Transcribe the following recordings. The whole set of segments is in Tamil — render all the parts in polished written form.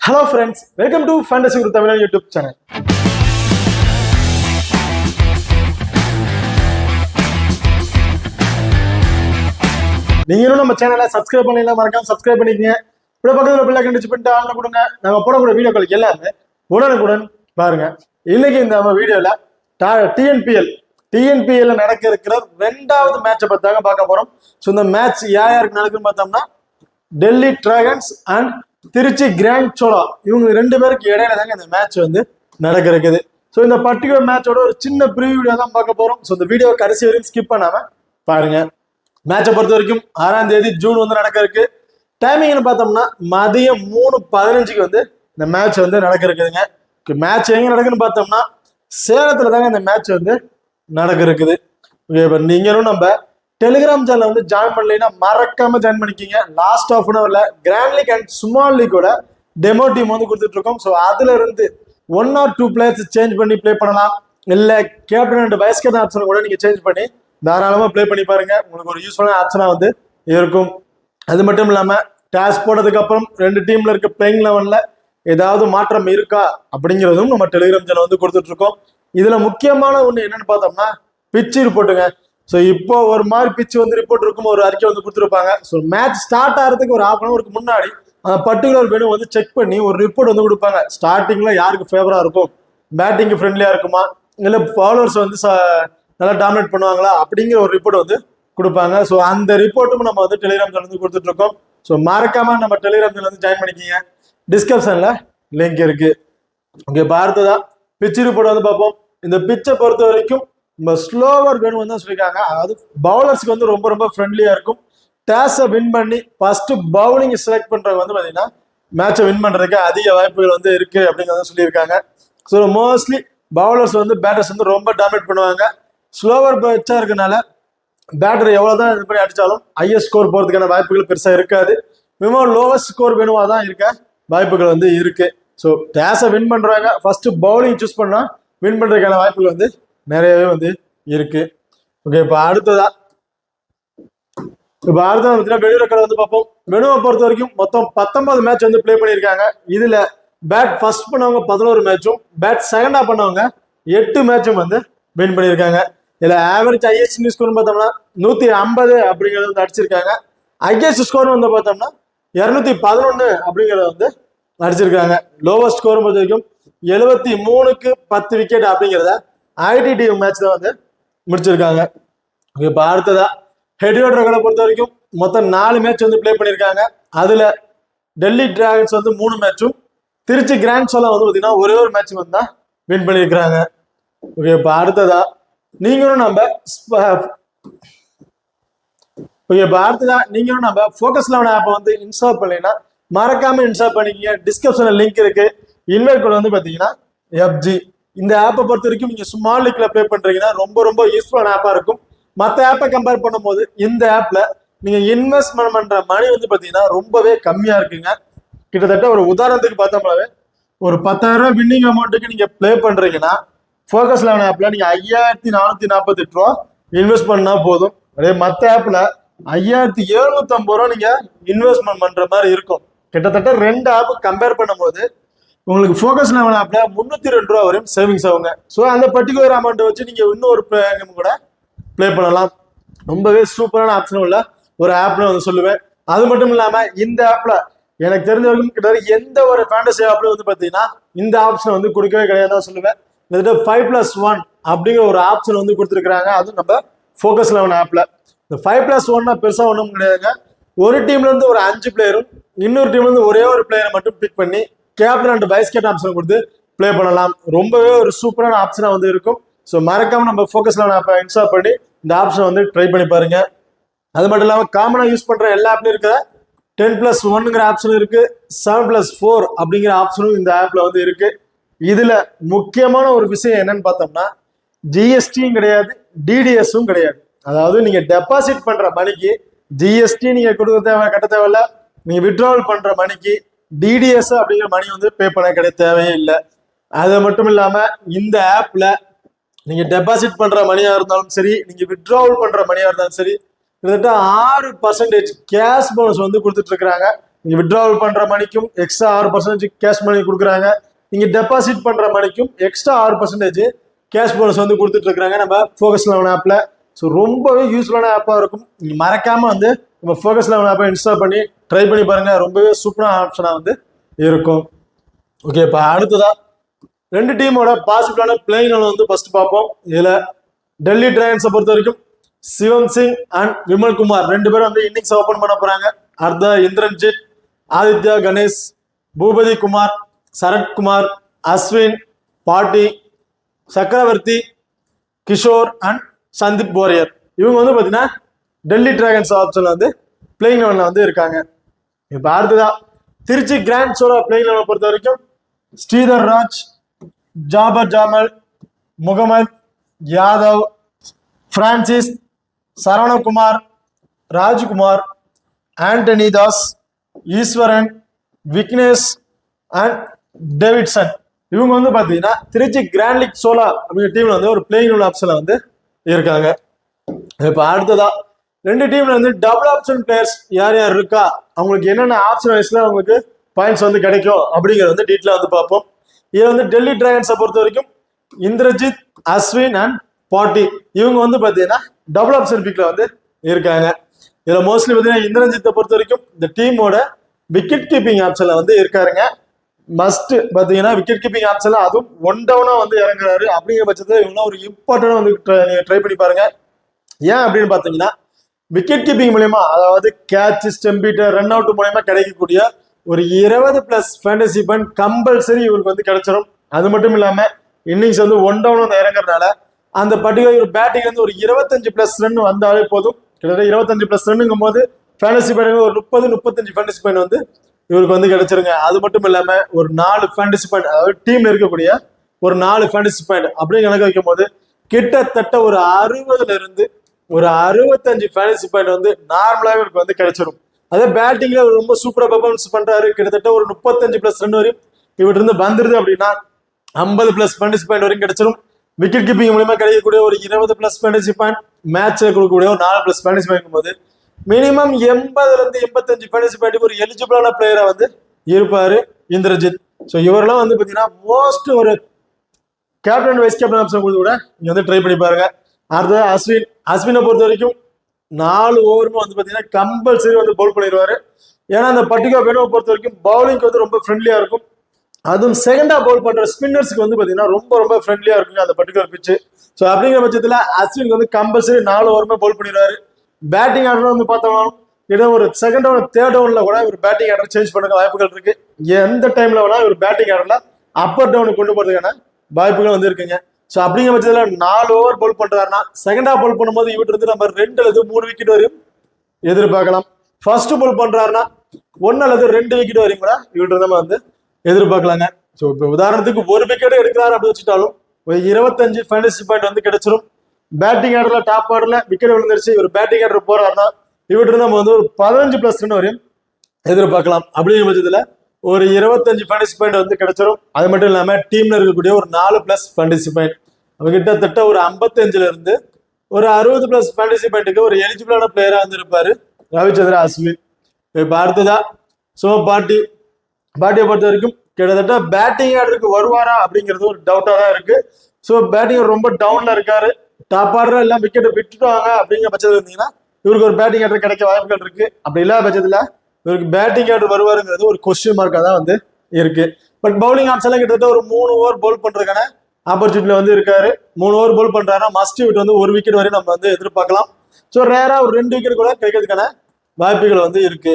Hello friends, welcome to Fantasy Guru Tamil YouTube channel. நீங்க இன்னும் நம்ம சேனலை சப்ஸ்கிரைப் பண்ணல மறக்காம சப்ஸ்கிரைப் பண்ணிக்கங்க. இப்ப பக்கத்துல பெல் ஐகான் டச் பண்ணிட்டு ஆன்ல கொடுங்க. நாங்க போடக்கூடிய வீடியோக்கள் எல்லாமே உடனுக்குடன் பாருங்க. இன்னைக்கு இந்த நம்ம வீடியோல டிஎன்பிஎல் நடக்க இருக்கிற ரெண்டாவது மேட்சை பத்தி தாங்க பார்க்க போறோம். ஸோ இந்த மேட்ச் யாருக்கு நடக்குன்னு பார்த்தோம்னா Delhi dragons and Tiruchi grand Chola இவங்க ரெண்டு பேருக்கு இடையில தாங்க இந்த மேட்ச் வந்து நடக்க இருக்குது. ஸோ இந்த பர்டிகுலர் மேட்சோட ஒரு சின்ன ப்ரிவியூ வீடியோ தான் பார்க்க போறோம். ஸோ இந்த வீடியோ கடைசி வரைக்கும் ஸ்கிப் பண்ணாம பாருங்க. மேட்சை பொறுத்த வரைக்கும் 6ஆம் தேதி ஜூன் வந்து நடக்க இருக்கு. டைமிங்னு பார்த்தோம்னா மதியம் 3:15 வந்து இந்த மேட்ச் வந்து நடக்க இருக்குதுங்க. மேட்ச் எங்க நடக்குன்னு பார்த்தோம்னா சேலத்துல தாங்க இந்த மேட்ச் வந்து நடக்க இருக்குது. இப்போ நீங்களும் நம்ம டெலிகிராம் சேனல் வந்து ஜாயின் பண்ணலைன்னா மறக்காம ஜாயின் பண்ணிக்கிங்க. லாஸ்ட் ஆஃப் அன் அவர்ல கிராண்ட் லீக் அண்ட் ஸ்மால் லீக்கோட டெமோ டீம் வந்து கொடுத்துட்டு இருக்கோம். ஸோ அதுல இருந்து 1 or 2 பிளேயர்ஸ் சேஞ்ச் பண்ணி பிளே பண்ணலாம். இல்ல captain and vice captain option கூட நீங்க சேஞ்ச் பண்ணி தாராளமா பிளே பண்ணி பாருங்க. உங்களுக்கு ஒரு யூஸ்ஃபுல்லான ஆப்ஷனா வந்து இருக்கும். அது மட்டும் இல்லாம டாஸ் போட்டதுக்கு அப்புறம் 2 டீம்ல இருக்க பிளேயிங் லெவன்ல ஏதாவது மாற்றம் இருக்கா அப்படிங்கிறதும் நம்ம டெலிகிராம் சேனல் வந்து கொடுத்துட்டு இருக்கோம். இதுல முக்கியமான ஒண்ணு என்னன்னு பார்த்தோம்னா பிச் ரிப்போர்ட்டுங்க. ஸோ இப்போ ஒரு மாதிரி பிச் வந்து ரிப்போர்ட் இருக்கும், ஒரு அறிக்கை வந்து கொடுத்துருப்பாங்க. ஸோ மேட்ச் ஸ்டார்ட் ஆகிறதுக்கு ஒரு 1/2 hour முன்னாடி அந்த பர்டிகுலர் வெனு வந்து செக் பண்ணி ஒரு ரிப்போர்ட் வந்து கொடுப்பாங்க. ஸ்டார்டிங்ல யாருக்கு ஃபேவரா இருக்கும், பேட்டிங்கு ஃப்ரெண்ட்லியா இருக்குமா, இல்லை பவுலர்ஸ் வந்து நல்லா டாமினேட் பண்ணுவாங்களா அப்படிங்கிற ஒரு ரிப்போர்ட் வந்து கொடுப்பாங்க. ஸோ அந்த ரிப்போர்ட்டும் நம்ம வந்து டெலிகிராம் சேனல் வந்து கொடுத்துட்டு இருக்கோம். ஸோ மறக்காம நம்ம டெலிகிராம் சேனல் வந்து ஜாயின் பண்ணிக்கிங்க. டிஸ்கிரிப்ஷன்ல லிங்க் இருக்கு. ஓகே, பார்த்ததா பிச் ரிப்போர்ட் வந்து பார்ப்போம். இந்த பிச்சை பொறுத்த வரைக்கும் நம்ம ஸ்லோவர் வேணும் வந்து சொல்லியிருக்காங்க. அதாவது பவுலர்ஸ்க்கு வந்து ரொம்ப ரொம்ப ஃப்ரெண்ட்லியா இருக்கும். டாஸை வின் பண்ணி ஃபர்ஸ்ட் பவுலிங் செலக்ட் பண்றவங்க வந்து பார்த்தீங்கன்னா மேட்சை வின் பண்றதுக்கு அதிக வாய்ப்புகள் வந்து இருக்கு அப்படிங்கிறத சொல்லியிருக்காங்க. ஸோ மோஸ்ட்லி பவுலர்ஸ் வந்து பேட்டர்ஸ் வந்து ரொம்ப டாமினேட் பண்ணுவாங்க. ஸ்லோவர் பிச்சா இருக்கனால பேட்டர் எவ்வளவுதான் இது பண்ணி அடிச்சாலும் ஹையஸ்ட் ஸ்கோர் போறதுக்கான வாய்ப்புகள் பெருசா இருக்காது. மினிமம் லோவஸ்ட் ஸ்கோர் வேணுமா தான் இருக்க வாய்ப்புகள் வந்து இருக்கு. ஸோ டாஸை வின் பண்றாங்க, ஃபர்ஸ்ட் பவுலிங் சூஸ் பண்ணா வின் பண்றதுக்கான வாய்ப்புகள் வந்து நிறையவே வந்து இருக்கு. ஓகே, இப்போ அடுத்ததா வெளியூர் வந்து பார்ப்போம். வெனுவை பொறுத்த வரைக்கும் மொத்தம் 19 மேட்ச் வந்து பிளே பண்ணியிருக்காங்க. இதுல பேட் ஃபர்ஸ்ட் பண்ணவங்க 11 மேட்சும் பேட் செகண்டா பண்ணவங்க 8 மேட்சும் வந்து வின் பண்ணியிருக்காங்க. இதுல ஆவரேஜ் ஹையஸ்ட் ஸ்கோர் பார்த்தோம்னா 150 அப்படிங்கறத வந்து அடிச்சிருக்காங்க. ஹையஸ்ட் ஸ்கோர் வந்து பார்த்தோம்னா 211 அப்படிங்கறத வந்து அடிச்சிருக்காங்க. லோவஸ்ட் ஸ்கோர் பொறுத்த வரைக்கும் 73க்கு 10 விக்கெட் அப்படிங்கிறத ஐடிடி மேட்ச் தான் வந்து முடிச்சிருக்காங்க. இப்போ அடுத்ததா ஹெட்வியர் ரெக்கார்டை பொறுத்த வரைக்கும் மொத்தம் 4 மேட்ச் வந்து பிளே பண்ணியிருக்காங்க. அதுல டெல்லி டிராகன்ஸ் வந்து 3 மேட்சும் திருச்சி கிராண்ட் சோலா வந்து பார்த்தீங்கன்னா ஒரே ஒரு மேட்ச் வந்து தான் வின் பண்ணியிருக்கிறாங்க. ஓகே, இப்போ அடுத்ததா நீங்களும் நம்ம ஃபோக்கஸ் 11 ஆப்பை வந்து இன்ஸ்டால் பண்ணீங்கன்னா மறக்காம இன்ஸ்டால் பண்ணிக்கங்க. டிஸ்கிரிப்ஷன்ல லிங்க் இருக்கு. இன்வைட் கோட் வந்து பாத்தீங்கன்னா FG. இந்த ஆப்பை பொறுத்த வரைக்கும் நீங்க ஸ்மால் லீக்ல ப்ளே பண்றீங்கன்னா ரொம்ப ரொம்ப யூஸ்ஃபுல்லான ஆப்பா இருக்கும். மற்ற ஆப்பை கம்பேர் பண்ணும்போது இந்த ஆப்ல நீங்க இன்வெஸ்ட்மெண்ட் பண்ற மணி வந்து பாத்தீங்கன்னா ரொம்பவே கம்மியா இருக்குங்க. கிட்டத்தட்ட ஒரு உதாரணத்துக்கு பார்த்தோம்னாவே ஒரு 10,000 ரூபாய் வின்னிங் அமௌண்ட்டுக்கு நீங்க ப்ளே பண்றீங்கன்னா ஃபோக்கஸ் 11 ஆப்ல நீங்க 5,448 ரூபா இன்வெஸ்ட் பண்ணா போதும். அதே மற்ற ஆப்ல 5,750 ரூபா நீங்க இன்வெஸ்ட்மெண்ட் பண்ற மாதிரி இருக்கும். கிட்டத்தட்ட 2 ஆப் கம்பேர் பண்ணும்போது உங்களுக்கு ஃபோக்கஸ் 11 ஆப்ல 302 ரூபா வரையும் சேவிங்ஸ் ஆகுங்க. ஸோ அந்த பர்டிகுலர் அமௌண்ட் வச்சு நீங்க இன்னொரு கூட பிளே பண்ணலாம். ரொம்பவே சூப்பரான ஆப்ஷன் உள்ள ஒரு ஆப்னு வந்து சொல்லுவேன். அது மட்டும் இல்லாம இந்த ஆப்ல எனக்கு தெரிஞ்ச வரைக்கும் கிட்டத்தட்ட எந்த ஒரு ஃபேண்டசி ஆப்ல வந்து பாத்தீங்கன்னா இந்த ஆப்ஷன் வந்து கொடுக்கவே கிடையாது சொல்லுவேன். கிட்டத்தட்ட 5+1 அப்படிங்கிற ஒரு ஆப்ஷன் வந்து கொடுத்துருக்காங்க. அதுவும் நம்ம ஃபோக்கஸ் 11 ஆப்ல. இந்த 5+1 பெருசா ஒன்றும் கிடையாதுங்க. ஒரு டீம்ல இருந்து ஒரு 5 பிளேயரும் இன்னொரு டீம்ல இருந்து ஒரே ஒரு பிளேயரை மட்டும் பிக் பண்ணி captain and vice captain option கொடுத்து பிளே பண்ணலாம். ரொம்பவே ஒரு சூப்பரான ஆப்ஷனா வந்து இருக்கும். ஸோ மறக்காம நம்ம ஃபோக்கஸ் 11 ஆப்பை இன்ஸ்டால் பண்ணி இந்த ஆப்ஷனை வந்து ட்ரை பண்ணி பாருங்க. அது மட்டும் இல்லாமல் காமனா யூஸ் பண்ற எல்லா ஆப்லயும் இருக்கிற 10+1ங்கிற ஆப்ஷன் இருக்கு, 7+4 அப்படிங்கிற ஆப்ஷனும் இந்த ஆப்ல வந்து இருக்கு. இதுல முக்கியமான ஒரு விஷயம் என்னன்னு பார்த்தோம்னா ஜிஎஸ்டியும் கிடையாது, டிடிஎஸும் கிடையாது. அதாவது நீங்க டெபாசிட் பண்ற மணிக்கு ஜிஎஸ்டி நீங்க கொடுக்க கட்ட தேவையில்ல. நீங்க வித்ட்ராவல் பண்ற மணிக்கு டிடிஎஸ் அப்படிங்கிற மணி வந்து பே பண்ண தேவையே இல்லை. அது மட்டும் இல்லாம இந்த ஆப்ல நீங்க டெபாசிட் பண்ற மணியா இருந்தாலும் சரி, நீங்க வித்ட்ராவல் பண்ற மணியா இருந்தாலும் சரி, கிட்டத்தட்ட 6% கேஷ் போனஸ் வந்து கொடுத்துட்டு இருக்கிறாங்க நீங்க வித்ட்ராவல் பண்ற மணிக்கும் எக்ஸ்ட்ரா 6% கேஷ் மணி கொடுக்குறாங்க. நீங்க டெபாசிட் பண்ற மணிக்கும் எக்ஸ்ட்ரா 6% கேஷ் போனஸ் வந்து கொடுத்துட்டு இருக்காங்க நம்ம ஃபோக்கஸ் 11 ஆப்ல. ஸோ ரொம்பவே யூஸ்ஃபுல்லான ஆப்பாக இருக்கும். நீங்க மறக்காம வந்து நம்ம ஃபோக்கஸ் 11 ஆப்பை இன்ஸ்டால் பண்ணி ட்ரை பண்ணி பாருங்க. ரொம்பவே சூப்பரான ஆப்ஷனா வந்து இருக்கும். ஓகே, இப்போ அடுத்ததா ரெண்டு டீமோட பாசிபிளான பிளேயிங் வந்து ஃபர்ஸ்ட் பார்ப்போம். இதுல டெல்லி டிராகன்ஸை பொறுத்த வரைக்கும் சிவம் சிங் அண்ட் விமல் குமார் ரெண்டு பேரும் வந்து இன்னிங்ஸ் ஓபன் பண்ண போறாங்க. அடுத்த இந்திரன்ஜித், ஆதித்யா கணேஷ், பூபதி குமார், சரத்குமார், அஸ்வின், பாட்டி, சக்கரவர்த்தி, கிஷோர் அண்ட் சந்தீப் வாரியர் இவங்க வந்து பாத்தீங்கன்னா டெல்லி டிராகன்ஸ் ஆப்ஷன்ல வந்து பிளேயிங் லெவன்ல வந்து இருக்காங்க. இப்ப அடுத்ததா திருச்சி கிராண்ட் சோலா பிளேயிங் லெவனை பொறுத்த வரைக்கும் ஸ்ரீதர் ராஜ், ஜாபர் ஜாமல், முகமது யாதவ், பிரான்சிஸ், சரவணகுமார், ராஜ்குமார், ஆண்டனி தாஸ், ஈஸ்வரன், விக்னேஷ் அண்ட் டேவிட்சன் இவங்க வந்து பாத்தீங்கன்னா திருச்சி கிராண்ட் லீக் சோலா அப்படிங்கிற டீம்ல வந்து ஒரு பிளேயிங் லெவல் ஆப்ஷன்ல வந்து இருக்காங்க. இப்ப அடுத்ததா ரெண்டு டீம்ல வந்து டபுள் ஆப்ஷன் பிளேயர்ஸ் யார் யார் இருக்கா, அவங்களுக்கு என்னென்ன ஆப்ஷன் வைஸ்ல அவங்களுக்கு பாயிண்ட்ஸ் வந்து கிடைக்கும் அப்படிங்கறத வந்து டீட்டெயிலா வந்து பார்ப்போம். இது வந்து டெல்லி டிராகன்ஸை பொறுத்த வரைக்கும் இந்திரஜித், அஸ்வின் அண்ட் பாட்டி இவங்க வந்து பாத்தீங்கன்னா டபுள் ஆப்ஷன் பிக்ல வந்து இருக்காங்க. இதுல மோஸ்ட்லி பாத்தீங்கன்னா இந்திரஜித்தை பொறுத்த வரைக்கும் இந்த டீமோட விக்கெட் கீப்பிங் ஆப்ஷன்ல வந்து இருக்காருங்க. மஸ்ட் பாத்தீங்கன்னா விக்கெட் கீப்பிங் ஆப்ஷன்ல அதுவும் ஒன் டவுனா வந்து இறங்குறாரு. அப்படிங்கிற பட்சத்துல இவங்க ஒரு இம்பார்ட்டன்டா வந்து ட்ரை பண்ணி பாருங்க. ஏன் அப்படின்னு பாத்தீங்கன்னா விக்கெட் கீப்பிங் மூலயமா, அதாவது கேட்ச், ஸ்டெம்பீட்டர், ரன் அவுட் மூலயமா கிடைக்கக்கூடிய ஒரு 20+ ஃபேண்டசி பாயிண்ட் கம்பல்சரி இவருக்கு வந்து கிடைச்சிடும். அது மட்டும் இல்லாம இன்னிங்ஸ் வந்து ஒன் டவுன் வந்து இறங்குறதுனால அந்த பர்டிகுலர் ஒரு பேட்டிங் வந்து ஒரு 25+ ரன் வந்தாலே போதும். கிட்டத்தட்ட 25+ ரன்னுங்கும் போது ஃபேண்டசி பாயிண்ட் ஒரு 30-35 ஃபேண்டசி பாயிண்ட் வந்து இவருக்கு வந்து கிடைச்சிருங்க. அது மட்டும் இல்லாம ஒரு 4 ஃபேண்டசி பாயிண்ட், அதாவது டீம்ல இருக்கக்கூடிய ஒரு 4 ஃபேண்டசி பாயிண்ட் அப்படின்னு கணக்கு வைக்கும் போது கிட்டத்தட்ட ஒரு 60ல இருந்து ஒரு 65 ஃபேண்டசி பாயிண்ட் வந்து நார்மலாவே இவருக்கு வந்து கிடைச்சிடும். அதே பேட்டிங்ல ரொம்ப சூப்பரா பெர்ஃபார்மன்ஸ் பண்றாரு. கிட்டத்தட்ட ஒரு 35+ ரன் வரையும் இவர்கிட்ட இருந்து வந்துருது அப்படின்னா 50+ ஃபேண்டசி பாயிண்ட் வரைக்கும் கிடைச்சிடும். விக்கெட் கீப்பிங் மூலமா கிடைக்கக்கூடிய ஒரு 20+ ஃபேண்டசி பாயிண்ட், மேட்ச்ல கொடுக்கக்கூடிய ஒரு 4+ ஃபேண்டசி பாயிண்ட் போது மினிமம் 80ல இருந்து 85 ஃபேண்டசி பாயிண்ட் ஒரு எலிஜிபிளான பிளேயரா வந்து இருப்பாரு இந்திரஜித். ஸோ இவரெல்லாம் வந்து பாத்தீங்கன்னா மோஸ்ட் ஒரு கேப்டன் வைஸ் கேப்டன் ஆப்ஷன் கொடுத்து கூட நீங்க வந்து ட்ரை பண்ணி பாருங்க. அடுத்தது அஸ்வினை பொறுத்த வரைக்கும் 4 ஓவருமே வந்து பாத்தீங்கன்னா கம்பல்சரி வந்து பவுல் பண்ணிடுவாரு. ஏன்னா அந்த பர்டிகுலர் வேணுவை பொறுத்த வரைக்கும் பவுலிங்க்கு வந்து ரொம்ப ஃப்ரெண்ட்லியா இருக்கும். அதுவும் செகண்டா பவுல் பண்ற ஸ்பின்னர்ஸ்க்கு வந்து பாத்தீங்கன்னா ரொம்ப ரொம்ப ஃப்ரெண்ட்லியா இருக்குங்க அந்த பர்டிகுலர் பிச்சு. ஸோ அப்படிங்கிற பட்சத்துல அஸ்வின் வந்து கம்பல்சரி 4 ஓவருமே பவுல் பண்ணிடுவாரு. பேட்டிங் ஆர்டர் வந்து பார்த்தோம்னா ஏதோ ஒரு செகண்ட் டவுன், தேர்ட் டவுன்ல கூட ஒரு பேட்டிங் ஆர்டர் சேஞ்ச் பண்ண வாய்ப்புகள் இருக்கு. எந்த டைம்ல வேணா ஒரு பேட்டிங் ஆர்டர்ல அப்பர் டவுனுக்கு கொண்டு போறதுக்கான வாய்ப்புகள் வந்து இருக்குங்க. ஸோ அப்படிங்கிற பட்சத்துல 4 ஓவர் பவுல் பண்றாருன்னா செகண்டா பவுல் பண்ணும்போது இவட்டு இருந்து நம்ம 2 அல்லது 3 விக்கெட் வரையும் எதிர்பார்க்கலாம். ஃபர்ஸ்ட் பவுல் பண்றாருன்னா 1 அல்லது 2 விக்கெட் வரையும் கூட இவட்டு நம்ம வந்து எதிர்பார்க்கலாங்க. ஸோ இப்போ உதாரணத்துக்கு ஒரு விக்கெட் எடுக்கிறாரு அப்படின்னு வச்சுட்டாலும் ஒரு 25 ஃபேண்டசி பாயிண்ட் வந்து கிடைச்சிடும். பேட்டிங் ஆர்டர்ல டாப் ஆர்டர்ல விக்கெட் விழுந்துருச்சு, இவர் பேட்டிங் ஆர்டர் போறாருன்னா இவட்டு நம்ம வந்து ஒரு 15+ ரன் வரையும் எதிர்பார்க்கலாம். அப்படிங்கிற பட்சத்துல ஒரு 25 ஃபேண்டசி பாயிண்ட் வந்து கிடைச்சிடும். அது மட்டும் இல்லாம டீம்ல இருக்கக்கூடிய ஒரு 4+ ஃபேண்டசி பாயிண்ட், அவங்க கிட்டத்தட்ட ஒரு 55ல இருந்து ஒரு 60+ ஃபேண்டசி பாயிண்ட்டுக்கு ஒரு எலிஜிபிளான பிளேயரா வந்து இருப்பாரு ரவிச்சந்திரா அஸ்வின். இப்ப அடுத்ததா ஸோ பாட்டியை பொறுத்த வரைக்கும் கிட்டத்தட்ட பேட்டிங் ஆர்டருக்கு வருவாரா அப்படிங்கிறது ஒரு டவுட்டா தான் இருக்கு. ஸோ பேட்டிங் ரொம்ப டவுன்ல இருக்காரு. டாப் ஆர்டர் எல்லாம் விக்கெட் விட்டுட்டாங்க அப்படிங்கிற பட்சத்தில் இருந்தீங்கன்னா இவருக்கு ஒரு பேட்டிங் ஆர்டர் கிடைக்க வாய்ப்புகள் இருக்கு. அப்படி இல்லாத பட்சத்துல இவருக்கு பேட்டிங் ஆர்டர் வருவாருங்கிறது ஒரு கொஸ்டின் மார்க்கா தான் வந்து இருக்கு. பட் பவுலிங் ஆப்ஷன்ல கிட்டத்தட்ட ஒரு 3 ஓவர் பவுல் பண்றதுக்கான ஆப்பர்ச்சுனிட்டில வந்து இருக்காரு. 3 ஓவர் பவுல் பண்றாருன்னா மஸ்ட் விட்டு வந்து 1 விக்கெட் வரையும் நம்ம வந்து எதிர்பார்க்கலாம். ஸோ ரேரா ஒரு 2 விக்கெட் கூட கிடைக்கிறதுக்கான வாய்ப்புகள் வந்து இருக்கு.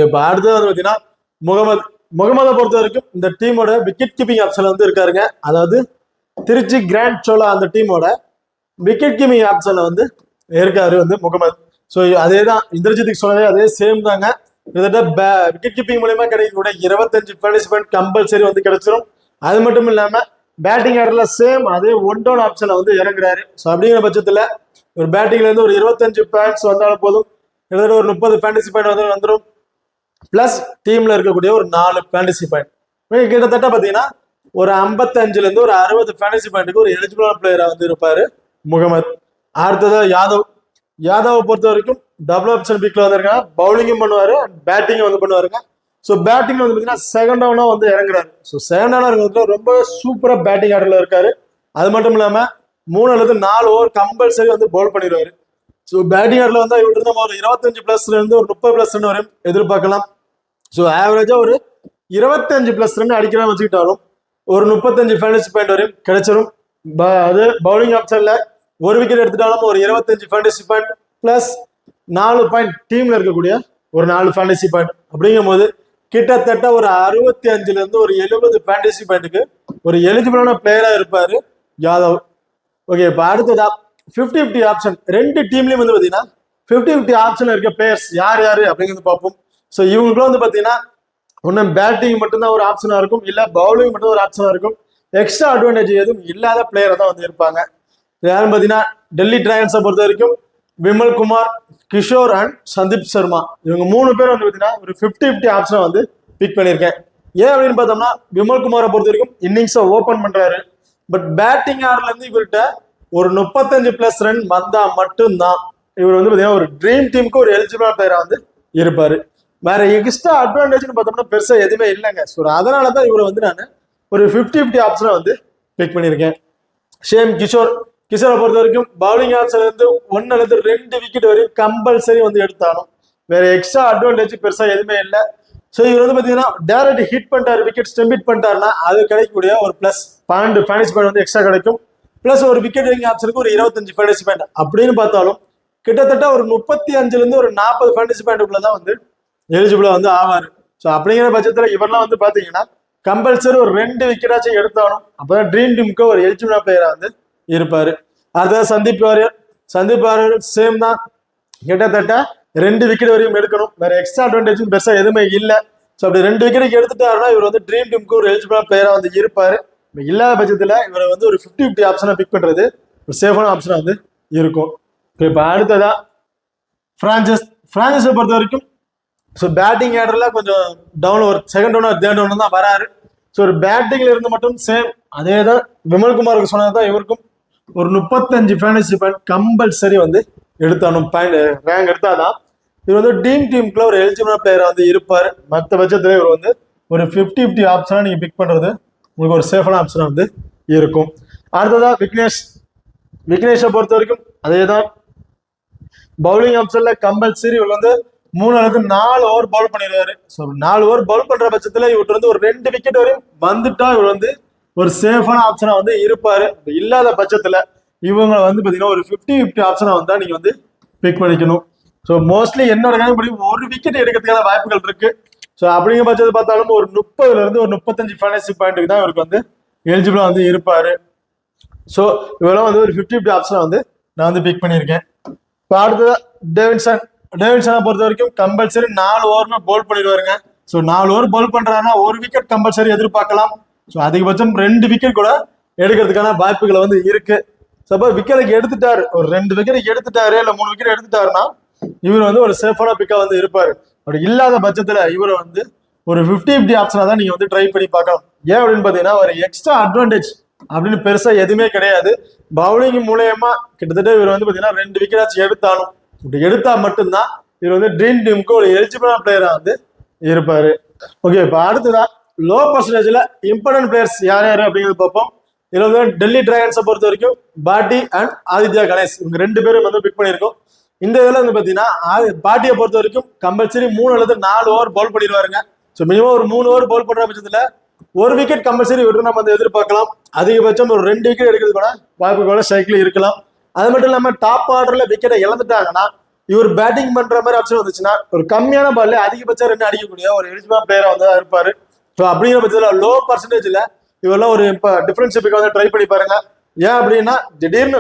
இப்போ அடுத்தது வந்து பாத்தீங்கன்னா முகமதை பொறுத்த வரைக்கும் இந்த டீமோட விக்கெட் கீப்பிங் ஆப்ஷன்ல வந்து இருக்காருங்க. அதாவது திருச்சி கிராண்ட் சோலா அந்த டீமோட விக்கெட் கீப்பிங் ஆப்ஷன்ல வந்து இருக்காரு வந்து முகமது. ஸோ அதே தான் இந்திரஜித்துக்கு சொன்னதே அதே சேம் தாங்க. கிட்டத்தட்ட விக்கெட் கீப்பிங் மூலயமா கிடைக்கக்கூடிய 25 ஃபேண்டசி பாயிண்ட் கம்பல்சரி வந்து கிடைச்சிடும். அது மட்டும் இல்லாம பேட்டிங் ஆர்டர்ல சேம் அதே ஒன் டவுன் ஆப்ஷன்ல வந்து இறங்குறாரு. ஸோ அப்படிங்கிற பட்சத்துல ஒரு பேட்டிங்ல இருந்து ஒரு 25 பாயிண்ட்ஸ் வந்தாலும் போதும், கிட்டத்தட்ட ஒரு 30 ஃபேண்டசி பாயிண்ட் வந்து வந்துடும். பிளஸ் டீம்ல இருக்கக்கூடிய ஒரு 4 ஃபேண்டசி பாயிண்ட், கிட்டத்தட்ட பாத்தீங்கன்னா ஒரு 55ல இருந்து ஒரு 60 ஃபேண்டசி பாயிண்ட்டுக்கு ஒரு எலிஜிபிளான பிளேயரா வந்து இருப்பாரு முகமது. அடுத்தது யாதவ் யாதவை பொறுத்த வரைக்கும் டபுள் ஆப்ஷன் பிக்ல வந்திருக்காங்க. பவுலிங்கும் பண்ணுவாரு, பேட்டிங்கும் வந்து பண்ணுவாருங்க. ஸோ பேட்டிங் வந்து பார்த்தீங்கன்னா செகண்ட் டவுனா வந்து இறங்குறாரு. ஸோ செகண்ட் டவுனா இருக்கிறதுல ரொம்ப சூப்பரா பேட்டிங் ஆர்டர்ல இருக்காரு. அது மட்டும் இல்லாம 3 அல்லது 4 ஓவர் கம்பல்சரி வந்து பவுல் பண்ணிடுவாரு. ஸோ பேட்டிங் ஆர்டர்ல வந்து இவரு இருந்தா ஒரு 25+ இருந்து ஒரு 30+ ரன் வரையும் எதிர்பார்க்கலாம். ஸோ ஆவரேஜா ஒரு 25+ ரன் அடிக்கிறதா வச்சுக்கிட்டாலும் ஒரு 35 ஃபேண்டசி பாயிண்ட் வரையும் கிடைச்சிடும். அது பவுலிங் ஆப்ஷன்ல ஒரு விக்கெட் எடுத்துட்டாலும் ஒரு 25 ஃபேண்டசி பாயிண்ட் பிளஸ் 4 பாயிண்ட் டீம்ல இருக்கக்கூடிய ஒரு 4 ஃபேண்டசி பாயிண்ட் அப்படிங்கும் போது கிட்டத்தட்ட ஒரு 65 இருந்து ஒரு 70 ஃபேண்டசி பாயிண்ட்டுக்கு ஒரு எலிஜிபிளான பிளேயரா இருப்பாரு யாதவ். ஓகே, இப்போ அடுத்ததா 50-50 ஆப்ஷன் ரெண்டு டீம்லயும் வந்து பாத்தீங்கன்னா 50-50 ஆப்ஷன் இருக்க பிளேயர்ஸ் யார் யாரு அப்படிங்கிறது பார்ப்போம். ஸோ இவங்களும் வந்து பாத்தீங்கன்னா ஒன்னும் பேட்டிங் மட்டும்தான் ஒரு ஆப்ஷனா இருக்கும், இல்ல பவுலிங் மட்டும் ஒரு ஆப்ஷனா இருக்கும். எக்ஸ்ட்ரா அட்வான்டேஜ் எதுவும் இல்லாத பிளேயரை தான் வந்து இருப்பாங்க. யாருன்னு பாத்தீங்கன்னா டெல்லி டிராகன்ஸை பொறுத்த வரைக்கும் விமல் குமார், கிஷோர் அண்ட் சந்தீப் சர்மா இவங்க 3 பேர் வந்து பாத்தீங்கன்னா ஒரு 50-50 ஆப்ஷனை வந்து பிக் பண்ணியிருக்கேன். ஏன் அப்படின்னு பார்த்தோம்னா விமல் குமாரை பொறுத்த வரைக்கும் இன்னிங்ஸை ஓபன் பண்றாரு. பட் பேட்டிங் ஆர்டர்ல இருந்து இவர்கிட்ட ஒரு 35+ ரன் வந்தா மட்டும்தான் இவர் வந்து பாத்தீங்கன்னா ஒரு ட்ரீம் டீமுக்கு ஒரு எலிஜிபிள் பிளேயரா வந்து இருப்பாரு. வேற எக்ஸ்ட்ரா அட்வான்டேஜ்னு பார்த்தோம்னா பெருசா எதுவுமே இல்லைங்க. ஸோ அதனாலதான் இவரை வந்து நான் ஒரு 50-50 ஆப்ஷனை வந்து பிக் பண்ணியிருக்கேன். ஷேம் கிஷோரை பொறுத்த வரைக்கும் பவுலிங் ஆப்ஷன்ல இருந்து 1 அல்லது 2 விக்கெட் வரையும் கம்பல்சரி வந்து எடுத்தாலும் வேற எக்ஸ்ட்ரா அட்வான்டேஜ் பெருசா எதுவுமே இல்லை. ஸோ இவர் வந்து பாத்தீங்கன்னா டைரக்ட் ஹிட் பண்ணிட்டாரு, விக்கெட் ஸ்டெம் ஹிட் பண்ணிட்டாருன்னா அது கிடைக்கக்கூடிய ஒரு பிளஸ் 12 ஃபேண்டசி பாயிண்ட் வந்து எக்ஸ்ட்ரா கிடைக்கும். பிளஸ் ஒரு விக்கெட் டேக்கிங் ஆப்ஷனுக்கு ஒரு 25 ஃபேண்டசி பாயிண்ட் அப்படின்னு பார்த்தாலும் கிட்டத்தட்ட ஒரு 35 இருந்து ஒரு 40 ஃபேண்டசி பாயிண்ட்டுக்குள்ள தான் வந்து எலிஜிபிளா வந்து ஆவாரு. ஸோ அப்படிங்கிற பட்சத்துல இவரெல்லாம் வந்து பாத்தீங்கன்னா கம்பல்சரி ஒரு 2 விக்கெட்டாச்சும் எடுத்தாலும் அப்பதான் ட்ரீம் டீமுக்கு ஒரு எலிஜிபிளா பிளேயரா வந்து இருப்பாரு. அடுத்தது சந்தீப் வாரியர் சேம் தான், கிட்டத்தட்ட 2 விக்கெட் வரையும் எடுக்கணும். வேற எக்ஸ்ட்ரா அட்வான்டேஜும் பெருசா எதுவுமே இல்லை. ஸோ அப்படி 2 விக்கெட்டுக்கு எடுத்துட்டாருன்னா இவர் வந்து ட்ரீம் டீமுக்கு ஒரு எலிஜிபிளா பிளேயரா வந்து இருப்பாரு. இல்லாத பட்சத்துல இவரை வந்து ஒரு 50-50 ஆப்ஷனை பிக் பண்றது ஒரு சேஃபான ஆப்ஷனா வந்து இருக்கும். இப்ப அடுத்ததா பிரான்சஸை பொறுத்த வரைக்கும் ஸோ பேட்டிங் ஆர்டர்ல கொஞ்சம் டவுன், ஒரு செகண்ட் டவுன் தேர்ட் டவுன் தான் வராரு. ஸோ ஒரு பேட்டிங்ல இருந்து மட்டும் சேம் அதே தான் விமல்குமாருக்கு சொன்னதான் இவருக்கும் ஒரு 35 ஃபேண்டசி பாயிண்ட் கம்பல்சரி வந்து எடுத்தாலும் பாயிண்ட் ரேங்க் எடுத்தாதான் இவர் வந்து டீமுக்குள்ள ஒரு எலிஜிபிளான பிளேயரா வந்து இருப்பாரு. மற்ற பட்சத்துல இவர் வந்து ஒரு 50-50 ஆப்ஷனா நீங்க பிக் பண்றது உங்களுக்கு ஒரு சேஃபான ஆப்ஷனா வந்து இருக்கும். அடுத்ததா விக்னேஷை பொறுத்த வரைக்கும் அதே தான் பவுலிங் ஆப்ஷன்ல கம்பல்சரி இவர் வந்து 3 அல்லது 4 ஓவர் பவுல் பண்ணிடுவாரு. ஸோ 4 ஓவர் பவுல் பண்ற பட்சத்துல இவர்கிட்ட வந்து ஒரு 2 விக்கெட் வரையும் வந்துட்டா இவர் வந்து ஒரு சேஃபான ஆப்ஷனா வந்து இருப்பாரு. இல்லாத பட்சத்துல இவங்க வந்து பாத்தீங்கன்னா ஒரு 50-50 ஆப்ஷனா வந்தா நீங்க வந்து பிக் பண்ணிக்கணும். ஸோ மோஸ்ட்லி என்னோட கணக்குப்படி ஒரு விக்கெட் எடுக்கிறதுக்கான வாய்ப்புகள் இருக்கு. ஸோ அப்படிங்கிற பட்சத்தை பார்த்தாலும் ஒரு 30ல இருந்து ஒரு 35 ஃபேண்டசி பாயிண்ட்டுக்கு தான் இவருக்கு வந்து எலிஜிபிளா வந்து இருப்பாரு. ஸோ இவரெல்லாம் வந்து ஒரு 50-50 ஆப்ஷனை வந்து நான் வந்து பிக் பண்ணியிருக்கேன். இப்போ அடுத்தது டேவிட்சனை பொறுத்த வரைக்கும் கம்பல்சரி 4 ஓவருமே பவுல் பண்ணிடுவாருங்க. ஸோ 4 ஓவர் பவுல் பண்றாருன்னா ஒரு விக்கெட் கம்பல்சரி எதிர்பார்க்கலாம். ஸோ அதிகபட்சம் 2 விக்கெட் கூட எடுக்கிறதுக்கான வாய்ப்புகள் வந்து இருக்கு. சப்போஸ் விக்கெட் எடுத்துட்டாரு, ஒரு 2 விக்கெட் எடுத்துட்டாரு இல்ல 3 விக்கெட் எடுத்துட்டாருன்னா இவர் வந்து ஒரு சேஃபான பிக்கா வந்து இருப்பாரு. அப்படி இல்லாத பட்சத்துல இவரை வந்து ஒரு 50-50 ஆப்ஷனா தான் நீங்க வந்து ட்ரை பண்ணி பார்க்கலாம். ஏன் அப்படின்னு பாத்தீங்கன்னா ஒரு எக்ஸ்ட்ரா அட்வான்டேஜ் அப்படின்னு பெருசா எதுவுமே கிடையாது. பவுலிங் மூலயமா கிட்டத்தட்ட இவர் வந்து பாத்தீங்கன்னா 2 விக்கெட் எடுத்தாலும் இப்படி எடுத்தா மட்டும்தான் இவர் வந்து ட்ரீம் டீமுக்கு ஒரு எலிஜிபிளான பிளேயரா வந்து இருப்பாரு. ஓகே, இப்போ அடுத்ததான் லோ பர்சன்டேஜ்ல இம்பார்ட்டன்ட் பிளேயர்ஸ் யார் யாரு அப்படிங்கிறது பார்ப்போம். இதுல வந்து டெல்லி டிராகன்ஸை பொறுத்த வரைக்கும் பாட்டி அண்ட் ஆதித்யா கணேஷ் இவங்க 2 பேரும் வந்து பிக் பண்ணியிருக்கோம். இந்த இதுல வந்து பாத்தீங்கன்னா பாட்டியை பொறுத்த வரைக்கும் கம்பல்சரி 3 அல்லது 4 ஓவர் பவுல் பண்ணிடுவாருங்க. ஸோ மினிமம் ஒரு 3 ஓவர் பவுல் பண்ற பட்சத்துல ஒரு விக்கெட் கம்பல்சரி விட்டு நம்ம வந்து எதிர்பார்க்கலாம். அதிகபட்சம் ஒரு 2 விக்கெட் எடுக்கிறது கூட வாய்ப்பு கூட சைக்கிள் இருக்கலாம். அது மட்டும் இல்லாம டாப் ஆர்டர்ல விக்கெட்டை இழந்துட்டாங்கன்னா இவர் பேட்டிங் பண்ற மாதிரி ஆப்ஷன் வந்துச்சுன்னா ஒரு கம்மியான பால்ல அதிகபட்சம் 2 அடிக்கக்கூடிய ஒரு எலிஜிபிள் பிளேயரா வந்து இருப்பாரு. ஸோ அப்படிங்கிற பட்சத்துல லோ பர்சன்டேஜ்ல இவரெல்லாம் ஒரு இப்போ டிஃபரன்ஷிப்புக்கு வந்து ட்ரை பண்ணி பாருங்க. ஏன் அப்படின்னா திடீர்னு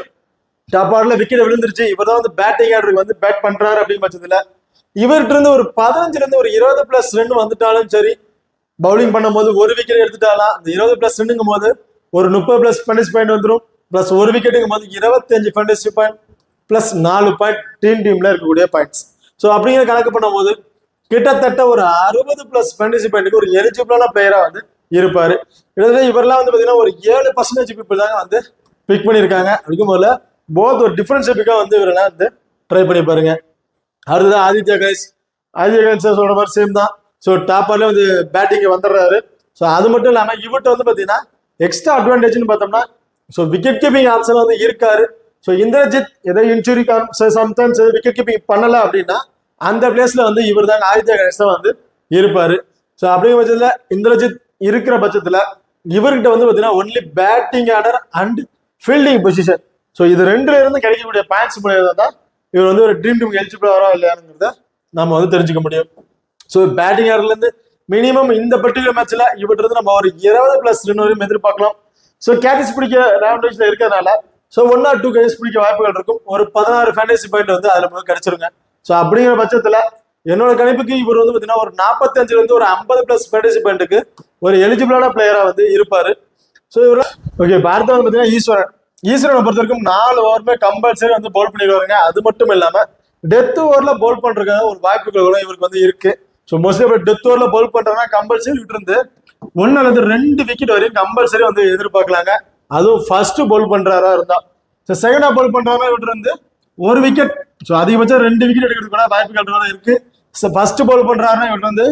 டாப் ஆர்டர்ல விக்கெட் விழுந்துருச்சு, இவர் தான் வந்து பேட்டிங் ஆர்டருக்கு வந்து பேட் பண்றாரு அப்படிங்கிற பட்சத்துல இவர்கிட்ட இருந்து ஒரு 15ல இருந்து ஒரு 20+ ரன் வந்துட்டாலும் சரி, பவுலிங் பண்ணும்போது ஒரு விக்கெட் எடுத்துட்டாலாம் அந்த 20+ ரன்னுங்கும் போது ஒரு 30+ ஃபேண்டசி பாயிண்ட் வந்துடும். பிளஸ் ஒரு விக்கெட்டுங்கும் போது 25 ஃபேண்டசி பாயிண்ட் பிளஸ் 4 பாயிண்ட் டீம்ல இருக்கக்கூடிய பாயிண்ட்ஸ். ஸோ அப்படிங்கிற கணக்கு பண்ணும்போது கிட்டத்தட்ட ஒரு 60+ ஃபேண்டசி பாயிண்ட்டுக்கு ஒரு எலிஜிபிளான பிளேயரா வந்து இருப்பாரு. கிட்டத்தட்ட இவரெல்லாம் வந்து பாத்தீங்கன்னா ஒரு 7% பீப்புள் தாங்க வந்து பிக் பண்ணியிருக்காங்க. அதுக்கும் போல போத் ஒரு டிஃபரன்ஸ் பிக்கா வந்து இவரெல்லாம் வந்து ட்ரை பண்ணி பாருங்க. அடுத்ததான் ஆதித்யா கணேஷ். ஆதித்யா கணேஷ் சொல்ற மாதிரி சேம் தான். ஸோ டாப்பர்ல வந்து பேட்டிங் வந்துடுறாரு. ஸோ அது மட்டும் இல்லாமல் இவர்கிட்ட வந்து பார்த்தீங்கன்னா எக்ஸ்ட்ரா அட்வான்டேஜ்னு பார்த்தோம்னா ஸோ விக்கெட் கீப்பிங் ஆப்ஷன் வந்து இருக்காரு. ஸோ இந்திரஜித் ஏதோ இன்ஜுரி சம்டைம்ஸ் விக்கெட் கீப்பிங் பண்ணல அப்படின்னா அந்த பிளேஸ்ல வந்து இவர் தாங்க ஆதித்யா கணேஷ் தான் வந்து இருப்பாரு. ஸோ அப்படிங்கிற பட்சத்தில் இந்திரஜித் இருக்கிற பட்சத்தில் இவர்கிட்ட வந்து பார்த்தீங்கன்னா only batting order and fielding position. So இது ரெண்டுல இருந்து கிடைக்கக்கூடிய பாயிண்ட்ஸ் மூலியமா தான் இவர் வந்து ஒரு ட்ரீம் டீம் எலிஜிபிள் ஆகிறா இல்லையாங்கிறத நம்ம வந்து தெரிஞ்சுக்க முடியும். ஸோ பேட்டிங் ஆர்டர்ல இருந்து மினிமம் இந்த பர்டிகுலர் மேட்ச்ல இவர்கிட்ட நம்ம ஒரு 20+ ரன் வரையும் எதிர்பார்க்கலாம். ஸோ கேச்சஸ் பிடிக்க ரேவண்டேஜ்ல இருக்கிறதுனால ஸோ 1 or 2 கேச்சஸ் பிடிக்க வாய்ப்புகள் இருக்கும். ஒரு 16 ஃபேண்டசி பாயிண்ட் வந்து அதுல கிடைச்சிருங்க. ஸோ அப்படிங்கிற பட்சத்துல என்னோட கணிப்புக்கு இவர் வந்து பார்த்தீங்கன்னா ஒரு 45ல இருந்து ஒரு 50+ ஃபேண்டசி பாயிண்ட்டுக்கு ஒரு எலிஜிபிளான பிளேயரா வந்து இருப்பாரு. ஸோ இவர் ஓகே. பாரத வந்து பார்த்தீங்கன்னா ஈஸ்வரனை பொறுத்த வரைக்கும் 4 ஓவருமே கம்பல்சரி வந்து போல் பண்ணிடுவாருங்க. அது மட்டும் இல்லாம டெத் ஓவர்ல போல் பண்றதுக்காக ஒரு வாய்ப்புகள் கூட இவருக்கு வந்து இருக்கு. ஸோ மோஸ்ட்லி டெத் ஓவர்ல போல் பண்றதுனா கம்பல்சரி விட்டு இருந்து 1 அல்லது 2 விக்கெட் வரையும் கம்பல்சரி வந்து எதிர்பார்க்கலாங்க. அதுவும் ஃபர்ஸ்ட் போல் பண்றாரா இருந்தா. ஸோ செகண்டா போல் பண்றாரா விட்டு இருந்து 1 விக்கெட், ஸோ அதிகபட்சம் 2 விக்கெட் எடுக்கிறது கூட வாய்ப்புகள் இருக்கு. ஸோ ஃபர்ஸ்ட் போல் பண்றாருன்னா இவர்கிட்ட வந்து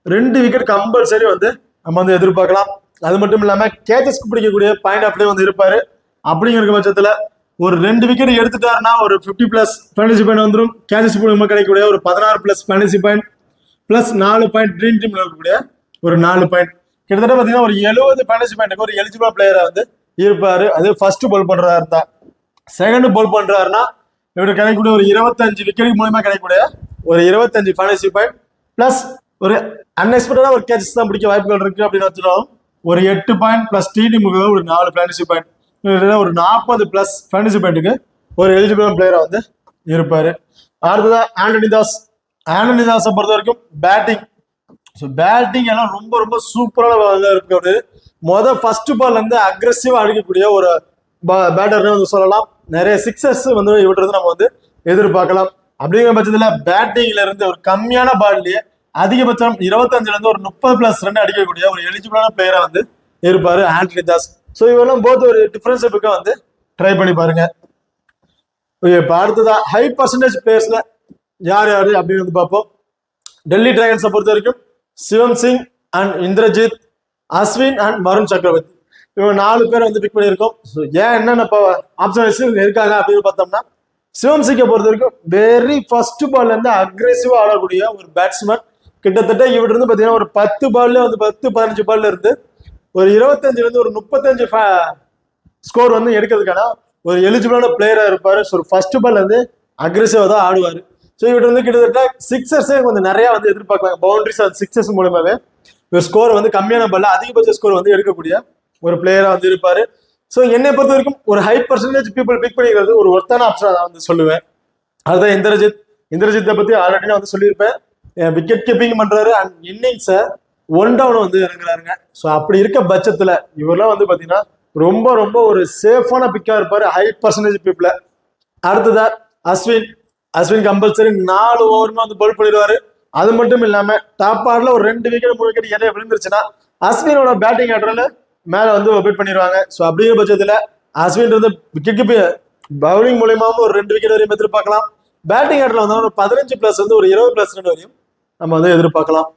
2 விக்கெட் கம்பல்சரி வந்து நம்ம வந்து எதிர்பார்க்கலாம். அது மட்டும் இல்லாம கேச்சஸ்க்கு பிடிக்கக்கூடிய பாயிண்ட் ஆஃப் வந்து இருப்பாரு. அப்படிங்கிற பட்சத்துல ஒரு 2 விக்கெட் எடுத்துட்டாருன்னா ஒரு 50+ ஃபேண்டசி பாயிண்ட் வந்துடும். கேச்சஸ் மூலமா கிடைக்கக்கூடிய ஒரு 16+ fantasy point plus 4 point dream டீம்ல இருக்கக்கூடிய ஒரு 4 பாயிண்ட், கிட்டத்தட்ட பாத்தீங்கன்னா ஒரு 70 ஃபேண்டசி பாயிண்ட்டுக்கு ஒரு எலிஜிபிள் பிளேயரா வந்து இருப்பாரு. அது ஃபர்ஸ்ட் போல் பண்றாரு இருந்தா. செகண்ட் போல் பண்றாருன்னா இவருக்கு கிடைக்கக்கூடிய ஒரு 25 விக்கெட் மூலமா கிடைக்கக்கூடிய ஒரு 25 ஃபேண்டசி பாயிண்ட் பிளஸ் ஒரு அன்எக்ஸ்பெக்டடா ஒரு கேச்சஸ் தான் பிடிக்க வாய்ப்புகள் இருக்கு அப்படின்னு வச்சுட்டாலும் ஒரு 8 பாயிண்ட் பிளஸ் டி டீமுக்கு ஒரு 4 ஃபேண்டசி பாயிண்ட், ஒரு 40+ ஃபேண்டசி பாயிண்ட்டுக்கு ஒரு எலிஜிபிள் பிளேயரா வந்து இருப்பாரு. அடுத்ததா ஆண்டனி தாஸை பொறுத்த வரைக்கும் பேட்டிங். ஸோ பேட்டிங் எல்லாம் ரொம்ப ரொம்ப சூப்பரான இருக்கு. ஃபர்ஸ்ட் பால்ல இருந்து அக்ரெசிவா அடிக்கக்கூடிய ஒரு பேட்டர்னு வந்து சொல்லலாம். நிறைய சிக்ஸஸ் வந்து இவற்றது நம்ம வந்து எதிர்பார்க்கலாம். அப்படிங்கிற பட்சத்துல பேட்டிங்ல இருந்து ஒரு கம்மியான பால்லயே அதிகபட்சம் 25ல இருந்து ஒரு 30+ ரன் அடிக்கக்கூடிய ஒரு எலிஜிபிளான பிளேயரா வந்து இருப்பாரு ஆண்டனி தாஸ். ஸோ இவெல்லாம் போத் ஒரு டிஃபரன்ஷிப்புக்கு வந்து ட்ரை பண்ணி பாருங்க. இப்போ அடுத்ததா ஹை பர்சன்டேஜ் பிளேயர்ஸ்ல யார் அப்படின்னு வந்து பார்ப்போம். டெல்லி டிராகன்ஸை பொறுத்த வரைக்கும் சிவம் சிங் அண்ட் இந்திரஜித், அஸ்வின் அண்ட் வருண் சக்கரவர்த்தி, இவங்க 4 பேர் வந்து பிக் பண்ணியிருக்கோம். ஸோ ஏன் என்னென்ன ஆப்ஷன் இருக்காங்க அப்படின்னு பார்த்தோம்னா சிவம் சிங்கை பொறுத்த வரைக்கும் வெரி ஃபர்ஸ்ட் பால்ல இருந்து அக்ரெசிவா ஆடக்கூடிய ஒரு பேட்ஸ்மேன். கிட்டத்தட்ட இவரு இருந்து பார்த்தீங்கன்னா ஒரு 10 பால்ல வந்து 10-15 பால்ல இருந்து ஒரு 25ல இருந்து ஒரு 35 ஸ்கோர் வந்து எடுக்கிறதுக்கான ஒரு எலிஜிபிளான பிளேயரா இருப்பாரு. ஸோ ஃபர்ஸ்ட் பால்ல இருந்து அக்ரெசிவா தான் ஆடுவாரு. ஸோ இவர்கிட்ட வந்து கிட்டத்தட்ட சிக்ஸர்ஸே கொஞ்சம் நிறைய வந்து எதிர்பார்க்கலாம். பவுண்டரிஸ் அண்ட் சிக்ஸஸ் மூலமாவே இவர் ஸ்கோர் வந்து கம்மியான பால்ல அதிகபட்ச ஸ்கோர் வந்து எடுக்கக்கூடிய ஒரு பிளேயரா வந்து இருப்பாரு. ஸோ என்னை பொறுத்த வரைக்கும் ஒரு ஹை பர்சன்டேஜ் பீப்புள் பிக் பண்ணிக்கிறது ஒரு ஒர்த்தான ஆப்ஷன் நான் வந்து சொல்லுவேன். அதுதான் இந்திரஜித்தை பத்தி ஆல்ரெடி நான் வந்து சொல்லியிருப்பேன். விக்கெட் கீப்பிங் பண்றாரு அண்ட் இன்னிங்ஸை 1 down வந்து இறங்குறாருங்க. ஸோ அப்படி இருக்க பட்சத்துல இவரெல்லாம் வந்து பாத்தீங்கன்னா ரொம்ப ரொம்ப ஒரு சேஃபான பிக்கா இருப்பாரு ஹை பர்சன்டேஜ் பீப்புள. அடுத்ததா அஸ்வின் கம்பல்சரி 4 ஓவருமே வந்து பவுல் பண்ணிடுவாரு. அது மட்டும் இல்லாம டாப் ஆர்டர்ல ஒரு 2 விக்கெட் 3 விக்கெட் ஏரியா விழுந்துருச்சுன்னா அஸ்வினோட பேட்டிங் ஆர்டர்ல மேல வந்து ஒபீட் பண்ணிடுவாங்க. ஸோ அப்படிங்கிற பட்சத்துல அஸ்வின் வந்து விக்கெட் பவுலிங் மூலியமாவும் ஒரு 2 விக்கெட் வரையும் எதிர்பார்க்கலாம். பேட்டிங் ஆர்டர்ல வந்து ஒரு 15+ வந்து ஒரு 20+ ரன் வரையும் நம்ம வந்து எதிர்பார்க்கலாம்.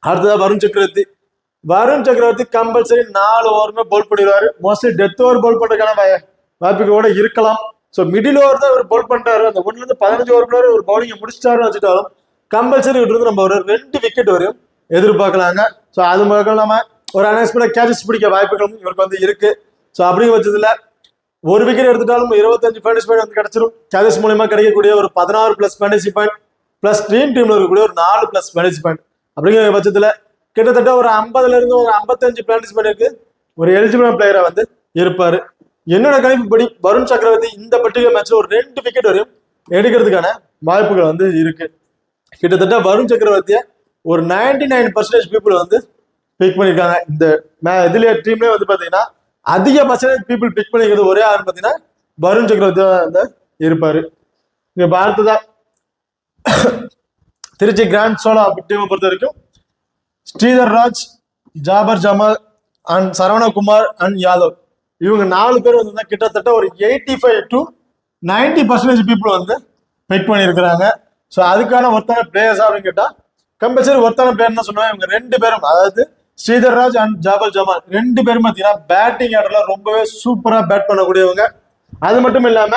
அடுத்ததா வருண் சக்கரவர்த்தி கம்பல்சரி 4 ஓவருமே பவுல் பண்ணிடுவாரு. மோஸ்ட்லி டெத் ஓவர் பவுல் பண்றதுக்கான வாய்ப்புகள் கூட இருக்கலாம். ஸோ மிடில் ஓவர் தான் இவர் பவுல் பண்றாரு. அந்த 1ல இருந்து 15 ஓவருக்குள்ள ஒரு பவுலிங்கை முடிச்சிட்டாருன்னு வச்சுட்டாலும் கம்பல்சரி இருந்து நம்ம ஒரு 2 விக்கெட் வரையும் எதிர்பார்க்கலாங்க. ஸோ அது மட்டும் இல்லாம ஒரு அன்எக்ஸ்பெக்டட் கேச்சஸ் பிடிக்க வாய்ப்புகளும் இவருக்கு வந்து இருக்கு. ஸோ அப்படிங்கிற பட்சத்துல 1 விக்கெட் எடுத்துட்டாலும் 25 ஃபேண்டசி பாயிண்ட் வந்து கிடைச்சிடும். கேச்சஸ் மூலமா கிடைக்கக்கூடிய ஒரு 16+ ஃபேண்டசி பாயிண்ட் பிளஸ் ட்ரீம் டீம்ல இருக்கக்கூடிய ஒரு 4+ ஃபேண்டசி பாயிண்ட். அப்படிங்கிற பட்சத்துல கிட்டத்தட்ட ஒரு 50ல இருந்து ஒரு 55 ஃபேண்டசி பாயிண்ட்க்கு ஒரு எலிஜிபிள் பிளேயரா வந்து இருப்பாரு. என்னோட கணிப்புப்படி வருண் சக்கரவர்த்தி இந்த பர்டிகுலர் மேட்ச்ல ஒரு 2 விக்கெட் வரையும் எடுக்கிறதுக்கான வாய்ப்புகள் வந்து இருக்கு. கிட்டத்தட்ட வருண் சக்கரவர்த்திய ஒரு 99% பீப்புள் வந்து பிக் பண்ணிருக்காங்க. இந்த இதுல டீம்லேயே வந்து பாத்தீங்கன்னா அதிக பர்சன்டேஜ் பீப்புள் பிக் பண்ணிக்கிறது ஒரே ஆள் பாத்தீங்கன்னா வருண் சக்கரவர்த்தி வந்து இருப்பாரு. இங்க பார்த்ததா திருச்சி கிராண்ட் சோழா டீமை பொறுத்த வரைக்கும் ஸ்ரீதர் ராஜ், ஜாபர் ஜமால் அண்ட் சரவணகுமார் அண்ட் யாதவ், இவங்க 4 பேர் வந்து கிட்டத்தட்ட ஒரு 85 to 90% பீப்புள் வந்து பிக் பண்ணியிருக்கிறாங்க. ஸோ அதுக்கான ஒருத்தான பிளேயர்ஸா அப்படின்னு கேட்டா கம்பல்சரி ஒருத்தான பிளேயர் தான் சொல்லுவாங்க. இவங்க ரெண்டு பேரும், அதாவது ஸ்ரீதர் ராஜ் அண்ட் ஜாபர் ஜமால் ரெண்டு பேரும் பார்த்தீங்கன்னா பேட்டிங் ஆர்டர்ல ரொம்பவே சூப்பரா பேட் பண்ணக்கூடியவங்க. அது மட்டும் இல்லாம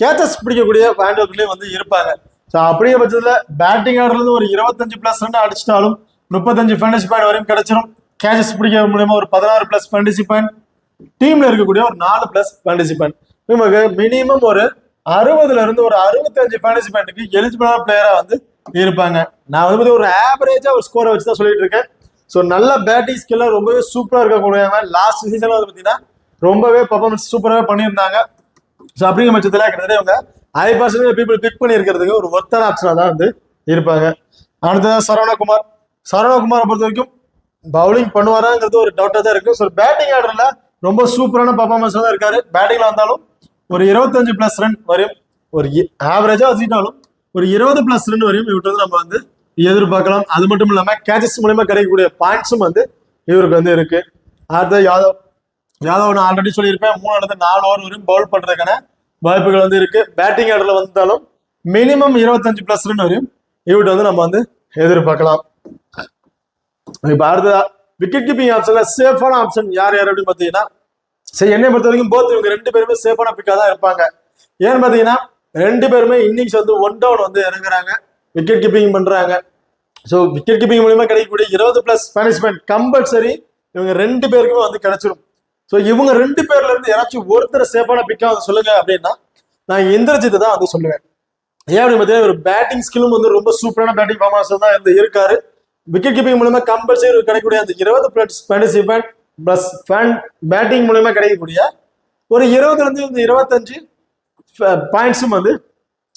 கேச்சஸ் பிடிக்கக்கூடிய பேண்டர்லயும் வந்து இருப்பாங்க. ஸோ அப்படியே பட்சத்தில் பேட்டிங் ஆர்டர்ல இருந்து ஒரு 25+ ரன் அடிச்சிட்டாலும் 35 ஃபேண்டசி பாயிண்ட் வரையும் கிடைச்சிடும். கேச்சஸ் பிடிக்க மூலியமா ஒரு 16+ ஃபேண்டசி பாயிண்ட், டீம்ல இருக்கக்கூடிய ஒரு 4+ ஃபேண்டசி பாயிண்ட். நமக்கு மினிமம் ஒரு 60ல இருந்து ஒரு 65 ஃபேண்டசி பாயிண்ட்டுக்கு எலிஜிபிளான பிளேயரா வந்து இருப்பாங்க. நான் வந்து ஒரு ஆவரேஜா ஒரு ஸ்கோரை வச்சு தான் சொல்லிட்டு இருக்கேன். ஸோ நல்ல பேட்டிங் ஸ்கில்ல ரொம்பவே சூப்பரா இருக்கக்கூடியவங்க. லாஸ்ட் சீசன்ல வந்து பார்த்தீங்கன்னா ரொம்பவே பர்ஃபார்மன்ஸ் சூப்பராகவே பண்ணியிருந்தாங்க. ஸோ அப்படிங்கிற பட்சத்தில் கிட்டத்தட்ட இவங்க 5% பீப்புள் பிக் பண்ணி இருக்கிறதுக்கு ஒரு ஒர்த்தான ஆப்ஷனா தான் வந்து இருப்பாங்க. அடுத்ததான் சரவணகுமார். சரவணகுமாரை பொறுத்த வரைக்கும் பவுலிங் பண்ணுவாராங்கிறது ஒரு டவுட்டா தான் இருக்கு. ஸோ பேட்டிங் ஆர்டர்ல ரொம்ப சூப்பரான பர்ஃபார்மன்ஸ் தான் இருக்காரு. பேட்டிங்ல வந்தாலும் ஒரு 25+ ரன் வரையும், ஒரு ஆவரேஜா வச்சுக்கிட்டாலும் ஒரு 20+ ரன் வரையும் இவர்கிட்ட வந்து நம்ம வந்து எதிர்பார்க்கலாம். அது மட்டும் இல்லாம கேச்சஸ் மூலமா கிடைக்கக்கூடிய பாயிண்ட்ஸும் வந்து இவருக்கு வந்து இருக்கு. அடுத்த யாதவ். யாதவ் நான் ஆல்ரெடி சொல்லியிருப்பேன், 3 ஓவர் வரையும் பவுல் பண்றதுக்கான வாய்ப்புகள் வந்து இருக்கு. பேட்டிங் ஆர்டர்ல வந்தாலும் மினிமம் 25+ ரன் வரையும் இவர்கிட்ட வந்து நம்ம வந்து எதிர்பார்க்கலாம். இப்ப அடுத்ததா விக்கெட் கீப்பிங் ஆப்ஷன்ல சேஃபான ஆப்ஷன் யார் அப்படின்னு பாத்தீங்கன்னா, சரி என்னை பொறுத்த வரைக்கும் போத் இவங்க ரெண்டு பேருமே சேஃபான பிக்கா தான் இருப்பாங்க. ஏன்னு பாத்தீங்கன்னா ரெண்டு பேருமே இன்னிங்ஸ் வந்து 1 டவுன் வந்து இறங்குறாங்க, விக்கெட் கீப்பிங் பண்றாங்க. ஸோ விக்கெட் கீப்பிங் மூலியமா கிடைக்கக்கூடிய 20+ பனிஷ்மெண்ட் கம்பல்சரி இவங்க ரெண்டு பேருக்குமே வந்து கிடைச்சிடும். ஸோ இவங்க ரெண்டு பேர்ல இருந்து யாராச்சும் ஒருத்தர் சேஃபான பிக்கா வந்து சொல்லுங்க அப்படின்னா நான் இந்திரஜித்தை தான் வந்து சொல்லுவேன். ஏன் அப்படின்னு பார்த்தீங்கன்னா ஒரு பேட்டிங் ஸ்கில்லும் வந்து ரொம்ப சூப்பரான பேட்டிங் பர்ஃபார்மன்ஸ் தான் இருந்து இருக்காரு. விக்கெட் கீப்பிங் மூலமா கம்பல்சரி கிடைக்கக்கூடிய அந்த 20+ பனிஷ்மெண்ட் பிளஸ் பேட்டிங் மூலமா கிடைக்கக்கூடிய ஒரு 20 25 பாயிண்ட்ஸும் வந்து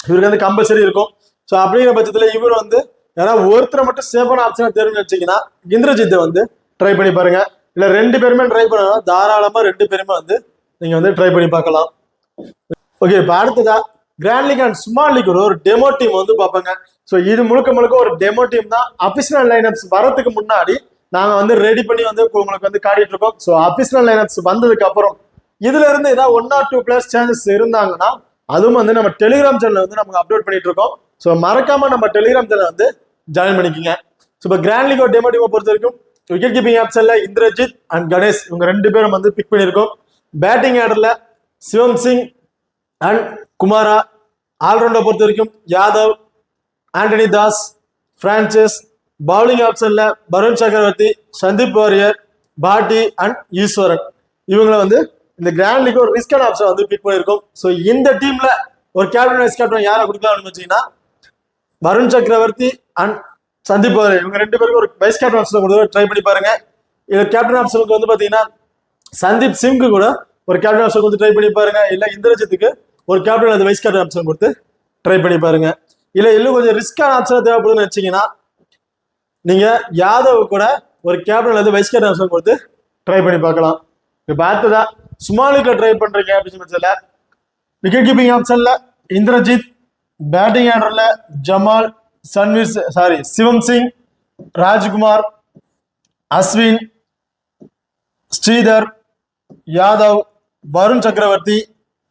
இவருக்கு வந்து கம்பல்சரி இருக்கும். ஸோ அப்படிங்கிற பட்சத்தில் இவர் வந்து யாராவது ஒருத்தரை மட்டும் சேஃபான ஆப்ஷனா தேர்வு வச்சீங்கன்னா இந்திரஜித்தை வந்து ட்ரை பண்ணி பாருங்க. இல்ல ரெண்டு பேருமே ட்ரை பண்ணலாம், தாராளமா ரெண்டு பேருமே வந்து நீங்க வந்து ட்ரை பண்ணி பார்க்கலாம். ஓகே, இப்போ அடுத்ததா grand league and small league ஒரு டெமோ டீம் வந்து பார்ப்பாங்க. ஸோ இது முழுக்க முழுக்க ஒரு டெமோ டீம் தான். அபிஷனல் லைனப்ஸ் வரதுக்கு முன்னாடி நாங்க வந்து ரெடி பண்ணி வந்து உங்களுக்கு வந்து காட்டிட்டு இருக்கோம். ஸோ அபிஷனல் லைனப்ஸ் வந்ததுக்கு அப்புறம் இதுல இருந்து ஏதாவது 1 or 2 பிளேயர்ஸ் சேஞ்சஸ் இருந்தாங்கன்னா அதுவும் வந்து நம்ம டெலிகிராம் சேனல் வந்து நமக்கு அப்லோட் பண்ணிட்டு இருக்கோம். ஸோ மறக்காம நம்ம டெலிகிராம் சேனல் வந்து ஜாயின் பண்ணிக்கோங்க. ஸோ இப்போ கிராண்ட் லீக் ஒரு டெமோ டீமை பொறுத்த வரைக்கும் விக்கெட் கீப்பிங் ஆப்ஷன்ல இந்திரஜித் அண்ட் கணேஷ் இவங்க ரெண்டு பேரும் வந்து பிக் பண்ணியிருக்கோம். பேட்டிங் ஆர்டர்ல சிவம் சிங் அண்ட் குமாரா. ஆல்ரவுண்டை பொறுத்த வரைக்கும் யாதவ், ஆண்டனி தாஸ், பிரான்சிஸ். பவுலிங் ஆப்ஷன்ல வருண் சக்கரவர்த்தி, சந்தீப் வாரியர், பாட்டி அண்ட் ஈஸ்வரன். இவங்களை வந்து இந்த கிராண்ட் லீக் ஒரு ரிஸ்கான ஆப்ஷன் வந்து பிக் பண்ணியிருக்கோம். ஸோ இந்த டீம்ல ஒரு கேப்டன் வைஸ் கேப்டன் யாரை கொடுக்கலாம்னு வச்சீங்கன்னா வருண் சக்கரவர்த்தி அண்ட் சந்தீப் வாரியர் இவங்க ரெண்டு பேருக்கும் ஒரு வைஸ் கேப்டன் ஆப்ஷன் கொடுத்து ட்ரை பண்ணி பாருங்க. இது கேப்டன் ஆப்ஷனுக்கு வந்து பாத்தீங்கன்னா சந்தீப் சிங்க்கு கூட ஒரு கேப்டன் ஆப்ஷன் கொடுத்து ட்ரை பண்ணி பாருங்க. இல்ல இந்திரஜித்துக்கு ஒரு கேப்டன் அது வைஸ் கேப்டன் ஆப்ஷன் கொடுத்து ட்ரை பண்ணி பாருங்க. இல்ல இன்னும் கொஞ்சம் ரிஸ்கான ஆப்ஷன் தேவைப்படுதுன்னு வச்சீங்கன்னா நீங்க யாதவ் கூட ஒரு கேப்டன் அது வைஸ் கேப்டன் ஆப்ஷன் கொடுத்து ட்ரை பண்ணி பார்க்கலாம். இப்ப அடுத்ததா ஸ்மால் லீக்ல ட்ரை பண்றீங்க அப்படின்னு பட்சத்துல விக்கெட் கீப்பிங் ஆப்ஷன்ல இந்திரஜித், பேட்டிங் ஆர்டர்ல ஜமால், சிவம் சிங், ராஜ்குமார், அஸ்வின், ஸ்ரீதர், யாதவ், வருண் சக்கரவர்த்தி,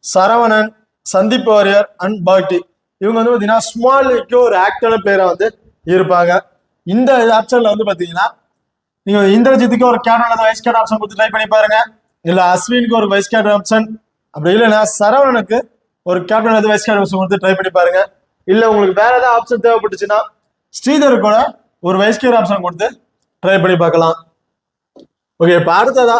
சரவணன், சந்தீப் வாரியர் அண்ட் பாட்டி. இவங்க வந்து பாத்தீங்கன்னா ஸ்மால் லீக்கு ஒரு ஆக்டான பிளேயரா வந்து இருப்பாங்க. இந்த ஆப்ஷன்ல வந்து பாத்தீங்கன்னா நீங்க இந்திரஜித்துக்கு ஒரு கேப்டன் வைஸ் கேப்டன் ஆப்ஷன் கொடுத்து ட்ரை பண்ணி பாருங்க. இல்ல அஸ்வினுக்கு ஒரு வைஸ் கேப்டன் ஆப்ஷன், அப்படி இல்லைன்னா சரவணனுக்கு ஒரு கேப்டன் வைஸ் கேப்டன் ஆப்ஷன் கொடுத்து ட்ரை பண்ணி பாருங்க. இல்ல உங்களுக்கு வேற ஏதாவது ஆப்ஷன் தேவைப்பட்டுச்சுன்னா ஸ்ரீதர் கூட ஒரு வைஸ் கேப்டன் ஆப்ஷன் கொடுத்து ட்ரை பண்ணி பார்க்கலாம். ஓகே, இப்போ அடுத்ததா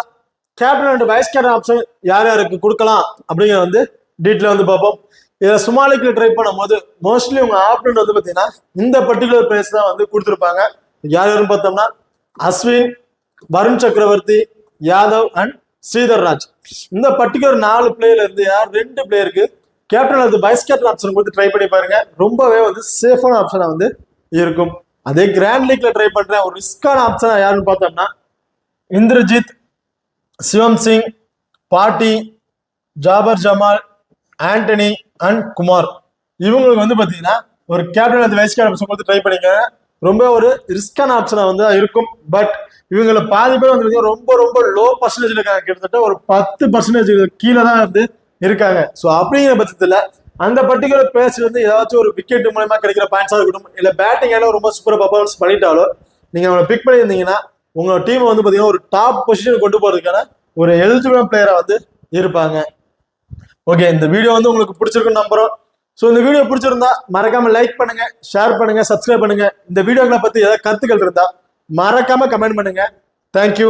captain and vice captain option யார் யாருக்கு கொடுக்கலாம் அப்படிங்கிற வந்து டீட்டெயில் வந்து பார்ப்போம். இதில் ஸ்மால் லீக்ல ட்ரை பண்ணும்போது மோஸ்ட்லி உங்க ஆப்ஷன் வந்து பார்த்தீங்கன்னா இந்த பர்டிகுலர் பிளேஸ் தான் வந்து கொடுத்துருப்பாங்க. யார் யாருன்னு பார்த்தோம்னா அஸ்வின், வருண் சக்கரவர்த்தி, யாதவ் அண்ட் ஸ்ரீதர் ராஜ். இந்த பர்டிகுலர் 4 பிளேயர்ல இருந்து யார் 2 பிளேயருக்கு கேப்டன் அது வைஸ் கேப்டன் ஆப்ஷன் கொடுத்து ட்ரை பண்ணி பாருங்க. ரொம்பவே வந்து சேஃபான ஆப்ஷனா வந்து இருக்கும். அதே கிராண்ட் லீக்ல ட்ரை பண்ற ஒரு ரிஸ்கான ஆப்ஷனா யாருன்னு பார்த்தோம்னா இந்திரஜித், சிவம் சிங், பாட்டி, ஜாபர் ஜமால், ஆண்டனி அண்ட் குமார். இவங்களுக்கு வந்து பாத்தீங்கன்னா ஒரு கேப்டன் அது வைஸ் கேப்டன் ஆப்ஷன் கொடுத்து ட்ரை பண்ணிக்க. ரொம்ப ஒரு ரிஸ்கான ஆப்ஷனா வந்து இருக்கும். பட் இவங்களை பாதி பேர் வந்து ரொம்ப ரொம்ப லோ பர்சன்டேஜ் இருக்காங்க. கிட்டத்தட்ட ஒரு 10% கீழே தான் வந்து இருக்காங்க. ஸோ அப்படிங்கிற பட்சத்துல அந்த பர்டிகுலர் பிளேயர்ஸ் வந்து ஏதாச்சும் ஒரு விக்கெட் மூலமா கிடைக்கிற பாயிண்ட்ஸா இருக்கட்டும், இல்ல பேட்டிங் ஆல ரொம்ப சூப்பரா பர்ஃபார்மன்ஸ் பண்ணிட்டாலோ நீங்க அவங்களை பிக் பண்ணியிருந்தீங்கன்னா உங்களோட டீம் வந்து பாத்தீங்கன்னா ஒரு டாப் பொசிஷன் கொண்டு போறதுக்கான ஒரு எலிஜிபிள் பிளேயரா வந்து இருப்பாங்க. ஓகே, இந்த வீடியோ வந்து உங்களுக்கு பிடிச்சிருக்குன்னு நம்புறோம். ஸோ இந்த வீடியோ பிடிச்சிருந்தா மறக்காம லைக் பண்ணுங்க, ஷேர் பண்ணுங்க, சப்ஸ்கிரைப் பண்ணுங்க. இந்த வீடியோக்களை பத்தி ஏதாவது கருத்துக்கள் இருந்தா மறக்காம கமெண்ட் பண்ணுங்க. தேங்க்யூ.